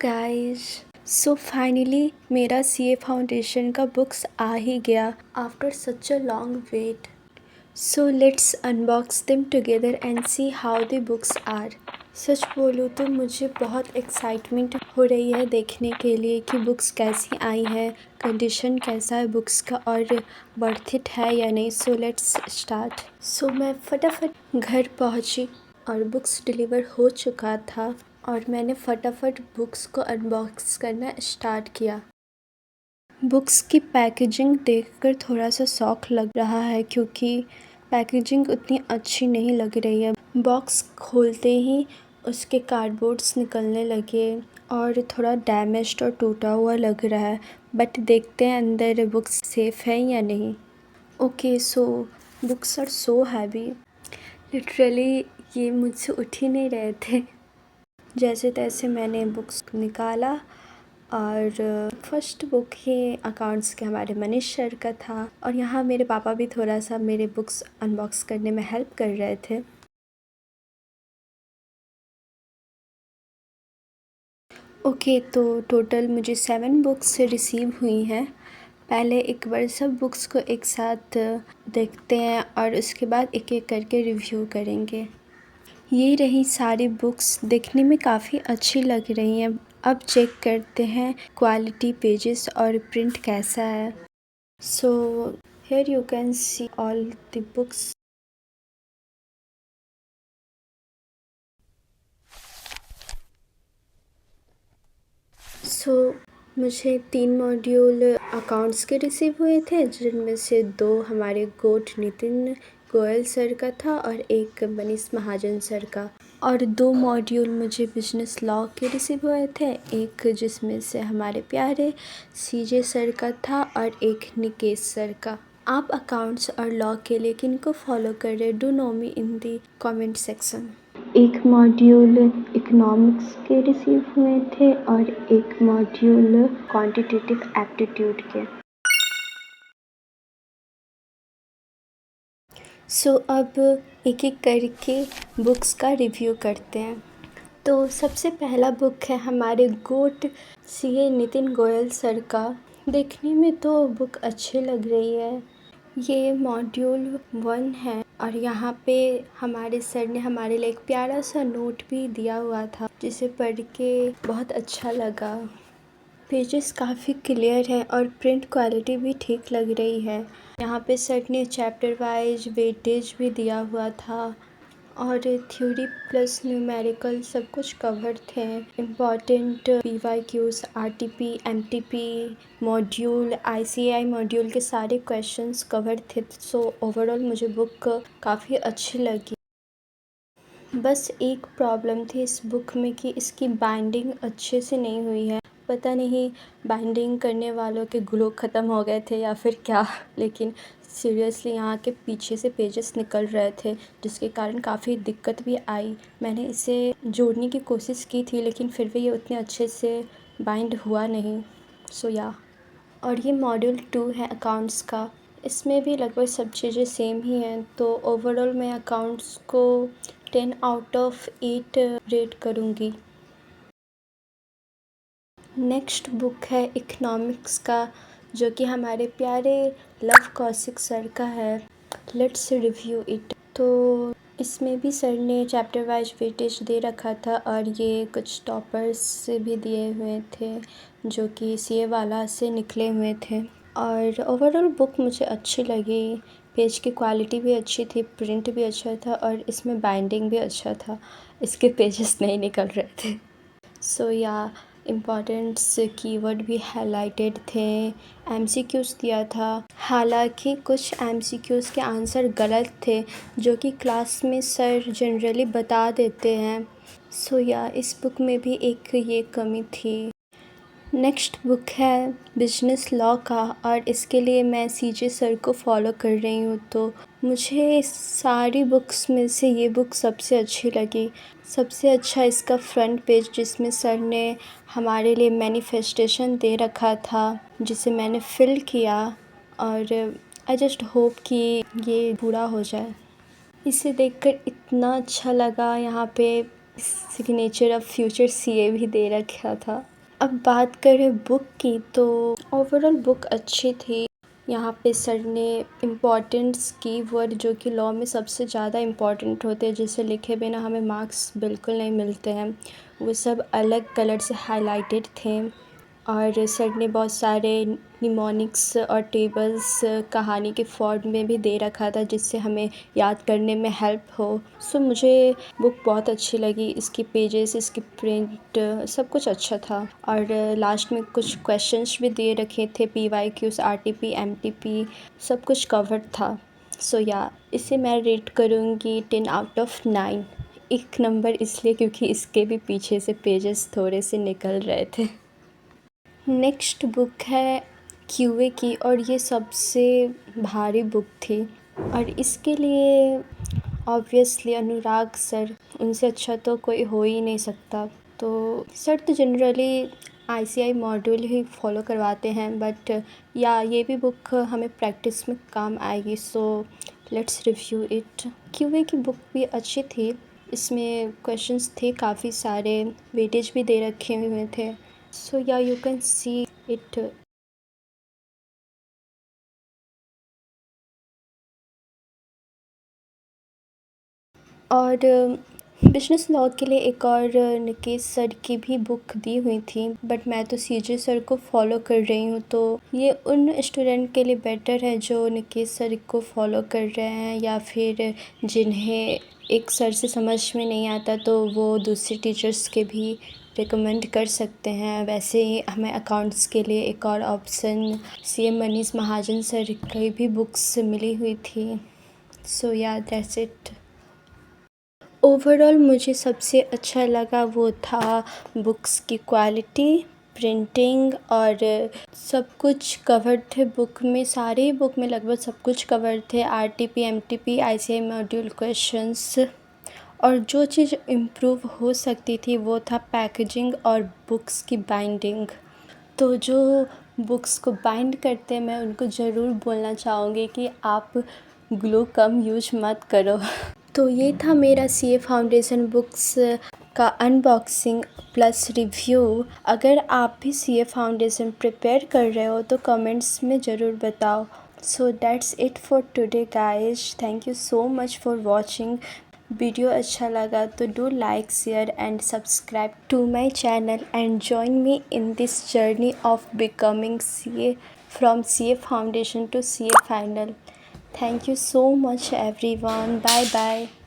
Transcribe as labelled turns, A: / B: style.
A: Guys, so finally मेरा CA foundation का books आ ही गया after such a long wait. So let's unbox them together and see how the books are. सच बोलूँ तो मुझे बहुत एक्साइटमेंट हो रही है देखने के लिए कि बुक्स कैसी आई है, कंडीशन कैसा है बुक्स का और वर्थ इट है या नहीं. So let's start. सो मैं फटाफट घर पहुँची और बुक्स डिलीवर हो चुका था और मैंने फटाफट बुक्स को अनबॉक्स करना स्टार्ट किया. बुक्स की पैकेजिंग देखकर थोड़ा सा शौक लग रहा है क्योंकि पैकेजिंग उतनी अच्छी नहीं लग रही है. बॉक्स खोलते ही उसके कार्डबोर्ड्स निकलने लगे और थोड़ा डैमेज्ड और टूटा हुआ लग रहा है. बट देखते हैं अंदर बुक्स सेफ़ है या नहीं. Okay, so books are so heavy. Literally ये मुझसे उठ ही नहीं रहे थे. जैसे तैसे मैंने बुक्स निकाला और फर्स्ट बुक ही अकाउंट्स के हमारे मनीष सर का था और यहाँ मेरे पापा भी थोड़ा सा मेरे बुक्स अनबॉक्स करने में हेल्प कर रहे थे. ओके, तो टोटल मुझे 7 बुक्स रिसीव हुई हैं. पहले एक बार सब बुक्स को एक साथ देखते हैं और उसके बाद एक एक करके रिव्यू करेंगे. ये रही सारी बुक्स, देखने में काफ़ी अच्छी लग रही हैं. अब चेक करते हैं क्वालिटी, पेजेस और प्रिंट कैसा है. So here you can see all the books. So मुझे 3 मॉड्यूल अकाउंट्स के रिसीव हुए थे जिनमें से 2 हमारे गोट नितिन गोयल सर का था और एक मनीष महाजन सर का. और 2 मॉड्यूल मुझे बिजनेस लॉ के रिसीव हुए थे, एक जिसमें से हमारे प्यारे सीजे सर का था और एक निकेश सर का. आप अकाउंट्स और लॉ के लिए किनको फॉलो कर रहे, do know me in the comment section. एक मॉड्यूल इकोनॉमिक्स के रिसीव हुए थे और एक मॉड्यूल क्वांटिटेटिव एप्टीट्यूड के. सो अब एक एक करके बुक्स का रिव्यू करते हैं. तो सबसे पहला बुक है हमारे गोट सीए नितिन गोयल सर का. देखने में तो बुक अच्छी लग रही है. ये मॉड्यूल 1 है और यहाँ पे हमारे सर ने हमारे लिए एक प्यारा सा नोट भी दिया हुआ था जिसे पढ़ के बहुत अच्छा लगा. पेजेस काफ़ी क्लियर है और प्रिंट क्वालिटी भी ठीक लग रही है. यहाँ पे सर ने चैप्टर वाइज वेटेज भी दिया हुआ था और थ्योरी प्लस न्यूमेरिकल सब कुछ कवर थे. Important PYQs, RTP, MTP module, ICAI module के सारे क्वेश्चंस कवर थे. सो ओवरऑल मुझे बुक काफ़ी अच्छी लगी. बस एक प्रॉब्लम थी इस बुक में कि इसकी बाइंडिंग अच्छे से नहीं हुई है. पता नहीं बाइंडिंग करने वालों के ग्लू ख़त्म हो गए थे या फिर क्या, लेकिन सीरियसली यहाँ के पीछे से पेजेस निकल रहे थे जिसके कारण काफ़ी दिक्कत भी आई. मैंने इसे जोड़ने की कोशिश की थी लेकिन फिर भी ये उतने अच्छे से बाइंड हुआ नहीं. सो या. और ये मॉड्यूल 2 है अकाउंट्स का. इसमें भी लगभग सब चीज़ें सेम ही हैं. तो ओवरऑल मैं अकाउंट्स को 10 आउट ऑफ 8 रेट करूँगी. नेक्स्ट बुक है इकोनॉमिक्स का जो कि हमारे प्यारे लव कौशिक सर का है. Let's review it. तो इसमें भी सर ने चैप्टर वाइज वेटेज दे रखा था और ये कुछ टॉपर्स से भी दिए हुए थे जो कि सीए वाला से निकले हुए थे. और ओवरऑल बुक मुझे अच्छी लगी. पेज की क्वालिटी भी अच्छी थी, प्रिंट भी अच्छा था और इसमें बाइंडिंग भी अच्छा था. इसके पेजेस नहीं निकल रहे थे. सो या इम्पॉर्टेंट्स कीवर्ड भी हाईलाइटेड थे. MCQs दिया था. हालांकि कुछ MCQs के आंसर गलत थे जो कि क्लास में सर जनरली बता देते हैं. सो या इस बुक में भी एक ये कमी थी. नेक्स्ट बुक है बिजनेस लॉ का और इसके लिए मैं सीजे सर को फॉलो कर रही हूँ. तो मुझे सारी बुक्स में से ये बुक सबसे अच्छी लगी. सबसे अच्छा इसका फ्रंट पेज जिसमें सर ने हमारे लिए मैनिफेस्टेशन दे रखा था जिसे मैंने फिल किया और आई जस्ट होप कि ये पूरा हो जाए. इसे देखकर इतना अच्छा लगा. यहाँ पे सिग्नेचर ऑफ फ्यूचर सीए भी दे रखा था। अब बात करें बुक की तो ओवरऑल बुक अच्छी थी। यहाँ पे सर ने इम्पॉर्टेंट्स कीवर्ड जो कि लॉ में सबसे ज़्यादा इम्पॉर्टेंट होते हैं, जिसे लिखे बिना हमें मार्क्स बिल्कुल नहीं मिलते हैं, वो सब अलग कलर से हाईलाइटेड थे। और सर ने बहुत सारे निमोनिक्स और टेबल्स कहानी के फॉर्म में भी दे रखा था, जिससे हमें याद करने में हेल्प हो। सो मुझे बुक बहुत अच्छी लगी, इसकी पेजेस, इसकी प्रिंट, सब कुछ अच्छा था। और लास्ट में कुछ क्वेश्चंस भी दे रखे थे, PYQs, RTP, MTP, सब कुछ कवर्ड था। सो या इसे मैं रेट करूँगी 10/9। एक नंबर इसलिए क्योंकि इसके भी पीछे से पेजेस थोड़े से निकल रहे थे। नेक्स्ट बुक है QA की, और ये सबसे भारी बुक थी, और इसके लिए ऑब्वियसली अनुराग सर, उनसे अच्छा तो कोई हो ही नहीं सकता। तो सर तो जनरली ICI मॉड्यूल ही फॉलो करवाते हैं, बट या ये भी बुक हमें प्रैक्टिस में काम आएगी। So let's review it. QA की बुक भी अच्छी थी, इसमें क्वेश्चंस थे काफ़ी सारे, वेटेज भी दे रखे हुए थे। So yeah, you can see it। और बिजनेस लॉ के लिए एक और निकेश सर की भी बुक दी हुई थी, बट मैं तो CJ सर को फॉलो कर रही हूँ, तो ये उन स्टूडेंट के लिए बेटर है जो निकेश सर को फॉलो कर रहे हैं, या फिर जिन्हें एक सर से समझ में नहीं आता तो वो दूसरे टीचर्स के भी रिकमेंड कर सकते हैं। वैसे ही हमें अकाउंट्स के लिए एक और ऑप्शन CM मनीष महाजन सर की भी बुक्स मिली हुई थी। सो या दैट्स इट। ओवरऑल मुझे सबसे अच्छा लगा वो था बुक्स की क्वालिटी, प्रिंटिंग, और सब कुछ कवर्ड थे बुक में, सारे ही बुक में लगभग सब कुछ कवर्ड थे। RTP, MTP, ICI module questions. और जो चीज़ इम्प्रूव हो सकती थी वो था पैकेजिंग और बुक्स की बाइंडिंग। तो जो बुक्स को बाइंड करते हैं, मैं उनको ज़रूर बोलना चाहूँगी कि आप ग्लू कम यूज मत करो। तो ये था मेरा CA फाउंडेशन बुक्स का अनबॉक्सिंग प्लस रिव्यू। अगर आप भी CA फाउंडेशन प्रिपेयर कर रहे हो तो कमेंट्स में ज़रूर बताओ। So that's it for today guys, thank you so much for watching. Video अच्छा लगा तो do like, share and subscribe to my channel and join me in this journey of becoming CA from CA foundation to CA final. Thank you so much everyone. Bye bye.